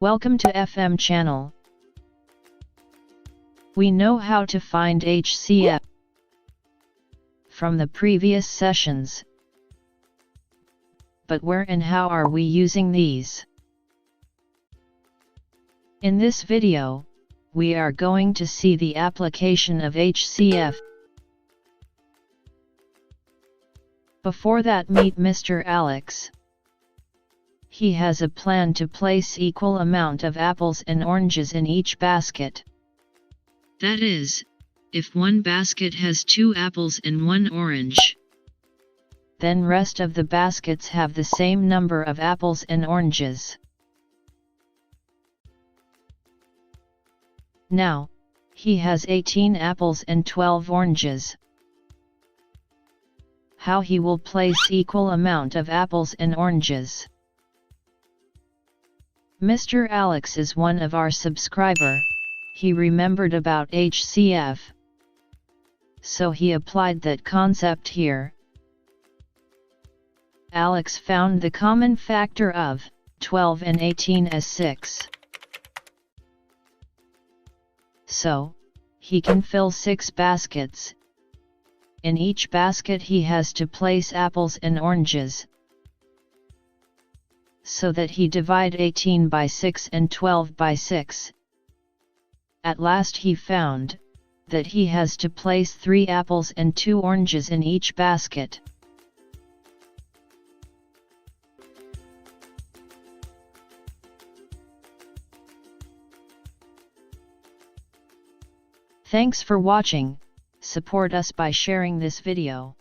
Welcome to FM channel. We know how to find HCF from the previous sessions. But where and how are we using these? In this video, we are going to see the application of HCF. Before that, meet Mr. Alex. He has a plan to place equal amount of apples and oranges in each basket. That is, if one basket has 2 apples and 1 orange, then rest of the baskets have the same number of apples and oranges. Now, he has 18 apples and 12 oranges. How he will place equal amount of apples and oranges? Mr. Alex is one of our subscriber. He remembered about HCF, so he applied that concept here. Alex found the common factor of 12 and 18 as 6. So, he can fill 6 baskets. In each basket he has to place apples and oranges, so that he divide 18 by 6 and 12 by 6. At last he found that he has to place 3 apples and 2 oranges in each basket. Thanks for watching. Support us by sharing this video.